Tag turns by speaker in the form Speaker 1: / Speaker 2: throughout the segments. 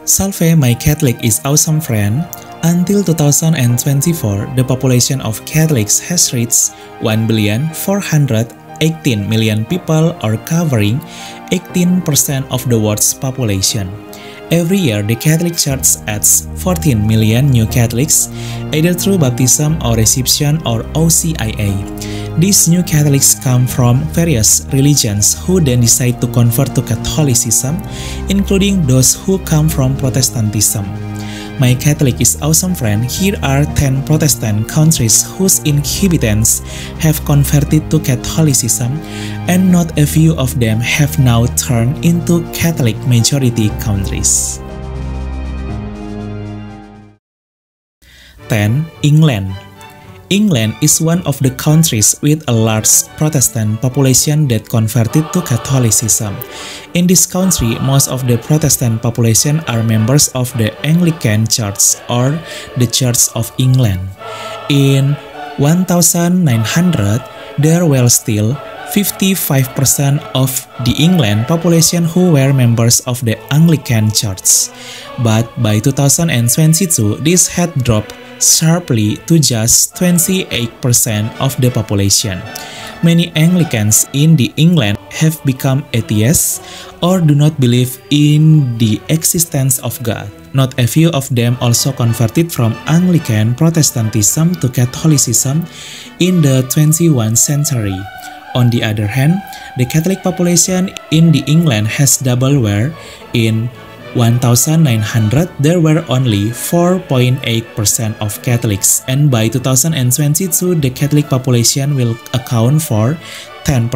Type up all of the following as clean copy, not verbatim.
Speaker 1: Salve, my Catholic is awesome friend. Until 2024, the population of Catholics has reached 1,418,000,000 people, or covering 18% of the world's population. Every year, the Catholic Church adds 14 million new Catholics, either through baptism or reception or OCIA. These new Catholics come from various religions who then decide to convert to Catholicism, including those who come from Protestantism. My Catholic is awesome friend, here are 10 Protestant countries whose inhabitants have converted to Catholicism, and not a few of them have now turned into Catholic majority countries. 10. England. England is one of the countries with a large Protestant population that converted to Catholicism. In this country, most of the Protestant population are members of the Anglican Church or the Church of England. In 1900, there were still 55% of the England population who were members of the Anglican Church. But by 2022, this had dropped sharply to just 28% of the population. Many Anglicans in the England have become atheists or do not believe in the existence of God. Not a few of them also converted from Anglican Protestantism to Catholicism in the 21st century. On the other hand, the Catholic population in the England has doubled, where in 1900, there were only 4.8% of Catholics, and by 2022, the Catholic population will account for 10%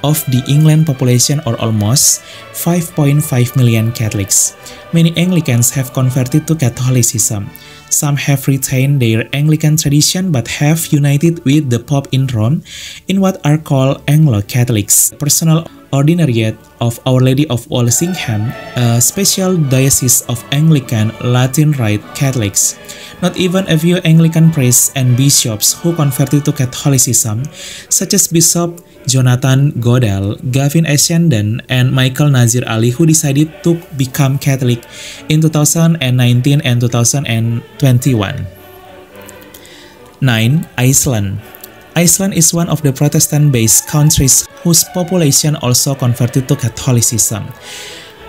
Speaker 1: of the England population, or almost 5.5 million Catholics. Many Anglicans have converted to Catholicism. Some have retained their Anglican tradition but have united with the Pope in Rome in what are called Anglo-Catholics, personal ordinariate of Our Lady of Walsingham, a special diocese of Anglican Latin Rite Catholics. Not even a few Anglican priests and bishops who converted to Catholicism, such as Bishop Jonathan Goodall, Gavin Ashenden, and Michael Nazir Ali, who decided to become Catholic in 2019 and 2021. 9. Iceland. Iceland is one of the Protestant-based countries whose population also converted to Catholicism.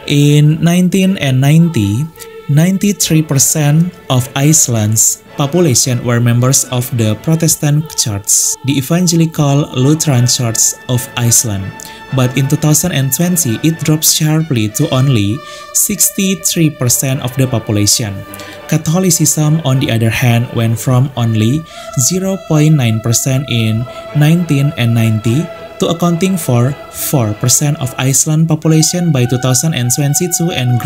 Speaker 1: In 1990, 93% of Iceland's population were members of the Protestant Church, the Evangelical Lutheran Church of Iceland. But in 2020, it dropped sharply to only 63% of the population. Catholicism, on the other hand, went from only 0.9% in 1990 to accounting for 4% of Iceland population by 2022 and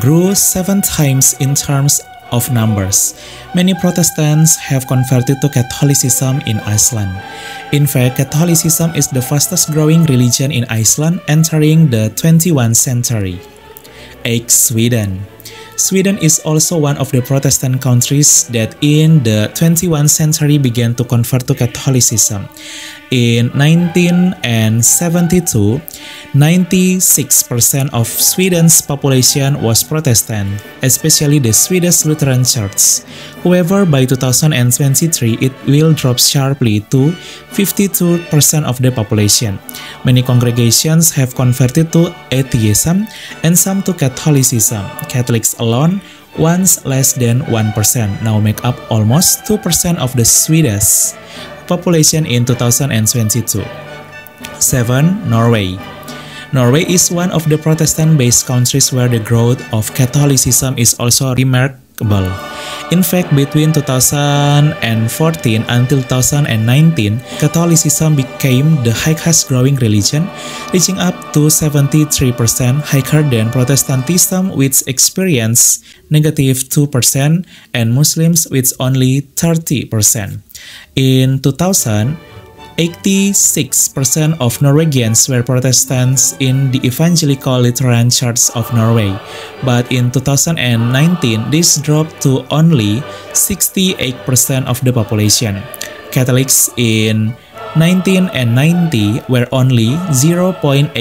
Speaker 1: grew 7 times in terms of numbers. Many Protestants have converted to Catholicism in Iceland. In fact, Catholicism is the fastest growing religion in Iceland, entering the 21st century. 8. Sweden. Sweden is also one of the Protestant countries that in the 21st century began to convert to Catholicism. In 1972, 96% of Sweden's population was Protestant, especially the Swedish Lutheran Church. However, by 2023, it will drop sharply to 52% of the population. Many congregations have converted to atheism and some to Catholicism. Catholics alone, once less than 1%, now make up almost 2% of the Swedish population in 2022. 7. Norway. Norway is one of the Protestant-based countries where the growth of Catholicism is also remarkable. In fact, between 2014 until 2019, Catholicism became the highest growing religion, reaching up to 73% higher than Protestantism, which experienced negative 2%, and Muslims with only 30%. In 2000, 86% of Norwegians were Protestants in the Evangelical Lutheran Church of Norway, but in 2019, this dropped to only 68% of the population. Catholics in 1990 were only 0.8%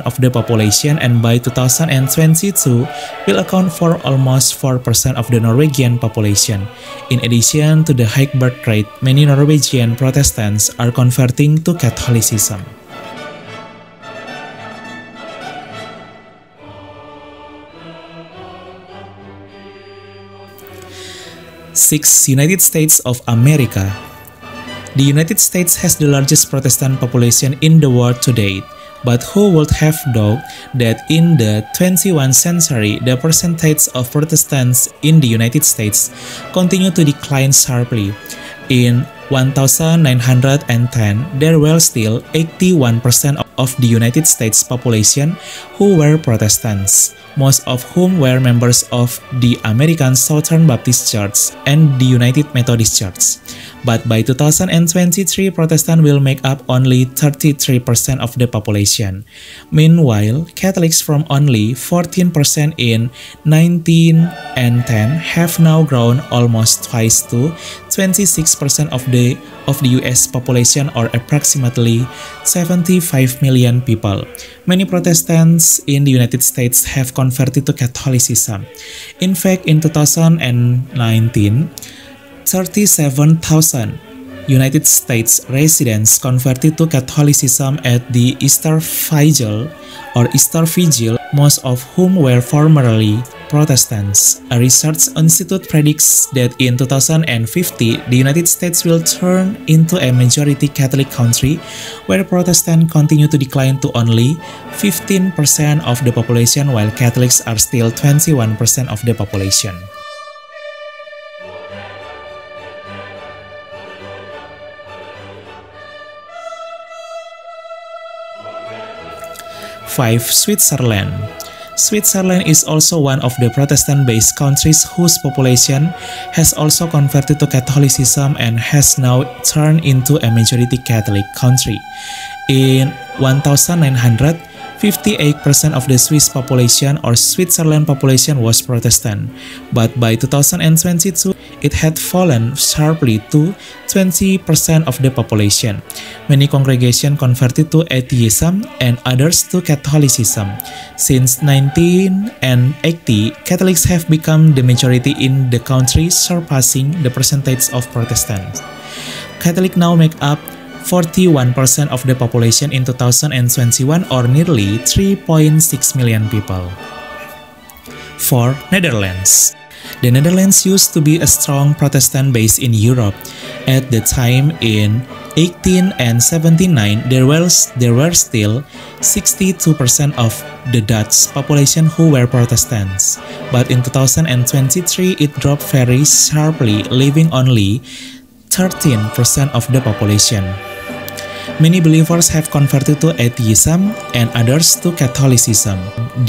Speaker 1: of the population, and by 2022 will account for almost 4% of the Norwegian population. In addition to the high birth rate, many Norwegian Protestants are converting to Catholicism. 6. United States of America. The United States has the largest Protestant population in the world to date, but who would have thought that in the 21st century the percentage of Protestants in the United States continued to decline sharply. In 1910, there were still 81% of the United States population who were Protestants, most of whom were members of the American Southern Baptist Church and the United Methodist Church. But by 2023, Protestants will make up only 33% of the population. Meanwhile, Catholics from only 14% in 1910 have now grown almost twice to 26% of the US population, or approximately 75 million people. Many Protestants in the United States have converted to Catholicism. In fact, in 2019, 37,000 United States residents converted to Catholicism at the Easter Vigil, most of whom were formerly Protestants. A research institute predicts that in 2050, the United States will turn into a majority Catholic country, where Protestants continue to decline to only 15% of the population, while Catholics are still 21% of the population. 5. Switzerland. Switzerland is also one of the Protestant-based countries whose population has also converted to Catholicism and has now turned into a majority Catholic country. In 1900, 58% of the Swiss population or Switzerland population was Protestant, but by 2022, it had fallen sharply to 20% of the population. Many congregations converted to atheism and others to Catholicism. Since 1980, Catholics have become the majority in the country, surpassing the percentage of Protestants. Catholics now make up 41% of the population in 2021, or nearly 3.6 million people. 4. Netherlands. The Netherlands used to be a strong Protestant base in Europe. At the time in 1879, there were still 62% of the Dutch population who were Protestants. But in 2023, it dropped very sharply, leaving only 13% of the population. Many believers have converted to atheism and others to Catholicism.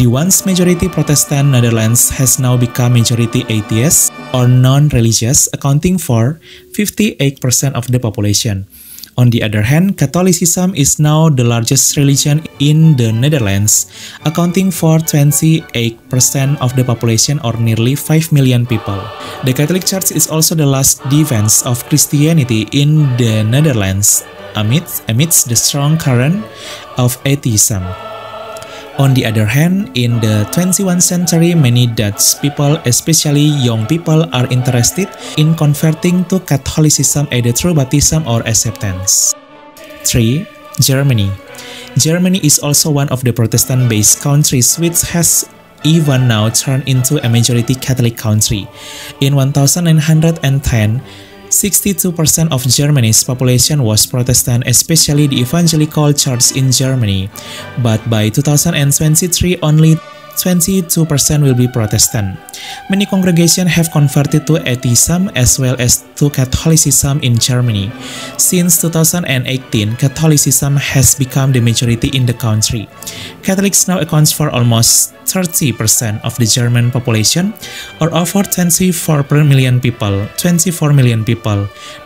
Speaker 1: The once majority Protestant Netherlands has now become majority atheist or non-religious, accounting for 58% of the population. On the other hand, Catholicism is now the largest religion in the Netherlands, accounting for 28% of the population, or nearly 5 million people. The Catholic Church is also the last defense of Christianity in the Netherlands, amidst the strong current of atheism. On the other hand, in the 21st century, many Dutch people, especially young people, are interested in converting to Catholicism either through baptism or acceptance. 3. Germany. Germany is also one of the Protestant-based countries which has even now turned into a majority Catholic country. In 1910, 62% of Germany's population was Protestant, especially the Evangelical Church in Germany. But by 2023, only 22% will be Protestant. Many congregations have converted to atheism as well as to Catholicism in Germany. Since 2018, Catholicism has become the majority in the country. Catholics now accounts for almost 30% of the German population, or over 24 million people.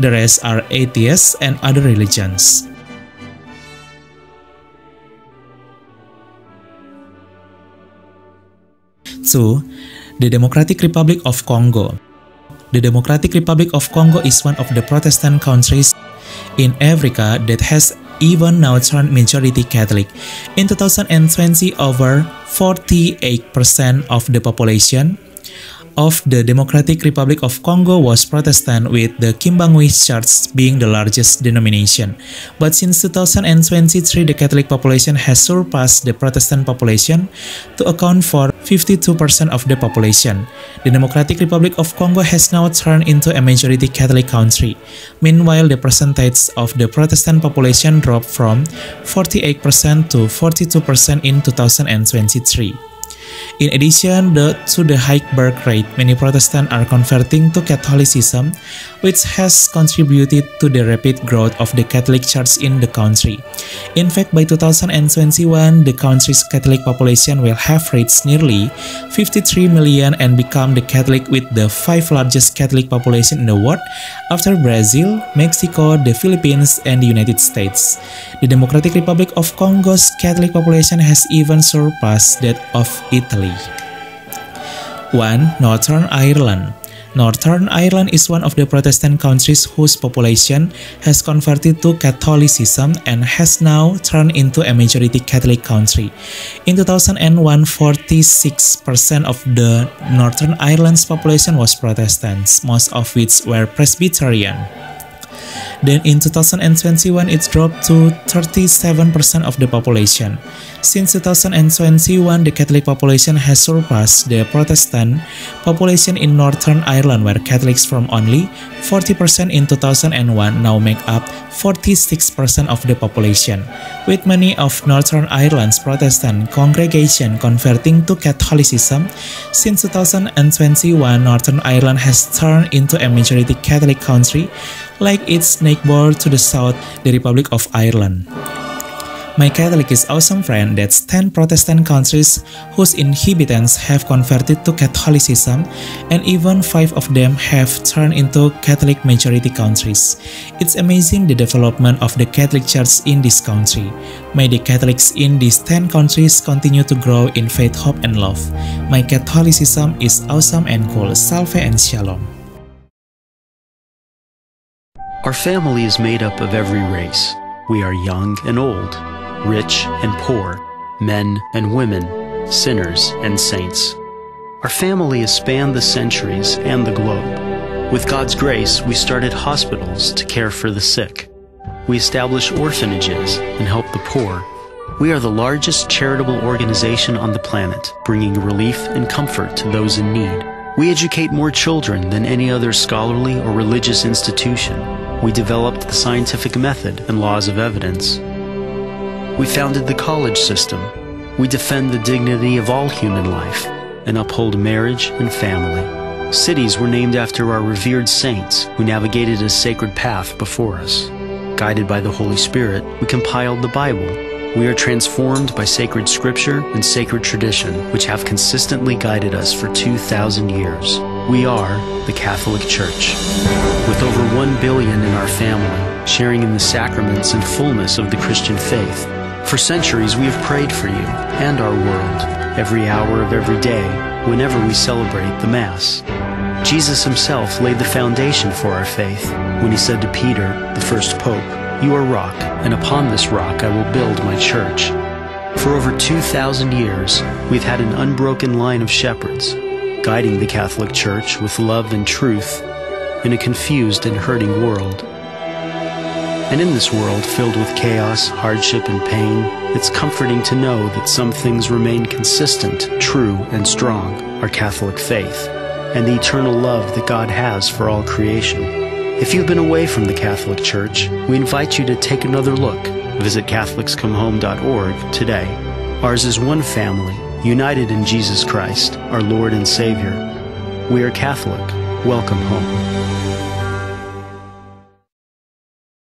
Speaker 1: The rest are atheists and other religions. 2. The Democratic Republic of Congo. The Democratic Republic of Congo is one of the Protestant countries in Africa that has even now turned majority Catholic. In 2020, over 48% of the population of the Democratic Republic of Congo was Protestant, with the Kimbangui Church being the largest denomination. But since 2023, the Catholic population has surpassed the Protestant population to account for 52% of the population. The Democratic Republic of Congo has now turned into a majority Catholic country. Meanwhile, the percentage of the Protestant population dropped from 48% to 42% in 2023. In addition to the high birth rate, many Protestants are converting to Catholicism, which has contributed to the rapid growth of the Catholic Church in the country. In fact, by 2021, the country's Catholic population will have reached nearly 53 million and become the Catholic with the 5th largest Catholic population in the world after Brazil, Mexico, the Philippines, and the United States. The Democratic Republic of Congo's Catholic population has even surpassed that of Italy. 1. Northern Ireland. Northern Ireland is one of the Protestant countries whose population has converted to Catholicism and has now turned into a majority Catholic country. In 2001, 46% of the Northern Ireland's population was Protestants, most of which were Presbyterian. Then in 2021, it dropped to 37% of the population. Since 2021, the Catholic population has surpassed the Protestant population in Northern Ireland, where Catholics from only 40% in 2001 now make up 46% of the population, with many of Northern Ireland's Protestant congregation converting to Catholicism. Since 2021, Northern Ireland has turned into a majority Catholic country, like its neighbor to the south, the Republic of Ireland. My Catholic is awesome friend, that's 10 Protestant countries whose inhabitants have converted to Catholicism, and even 5 of them have turned into Catholic majority countries. It's amazing the development of the Catholic Church in this country. May the Catholics in these 10 countries continue to grow in faith, hope, and love. My Catholicism is awesome and cool. Salve and Shalom.
Speaker 2: Our family is made up of every race. We are young and old, rich and poor, men and women, sinners and saints. Our family has spanned the centuries and the globe. With God's grace, we started hospitals to care for the sick. We establish orphanages and help the poor. We are the largest charitable organization on the planet, bringing relief and comfort to those in need. We educate more children than any other scholarly or religious institution. We developed the scientific method and laws of evidence. We founded the college system. We defend the dignity of all human life and uphold marriage and family. Cities were named after our revered saints who navigated a sacred path before us. Guided by the Holy Spirit, we compiled the Bible. We are transformed by sacred scripture and sacred tradition, which have consistently guided us for 2,000 years. We are the Catholic Church. With over 1 billion in our family, sharing in the sacraments and fullness of the Christian faith. For centuries we have prayed for you and our world, every hour of every day, whenever we celebrate the Mass. Jesus himself laid the foundation for our faith when he said to Peter, the first pope, "You are rock, and upon this rock I will build my church." For over 2,000 years, we've had an unbroken line of shepherds, guiding the Catholic Church with love and truth in a confused and hurting world. And in this world filled with chaos, hardship, and pain, it's comforting to know that some things remain consistent, true, and strong, our Catholic faith, and the eternal love that God has for all creation. If you've been away from the Catholic Church, we invite you to take another look. Visit CatholicsComeHome.org today. Ours is one family, united in Jesus Christ, our Lord and Savior. We are Catholic. Welcome home.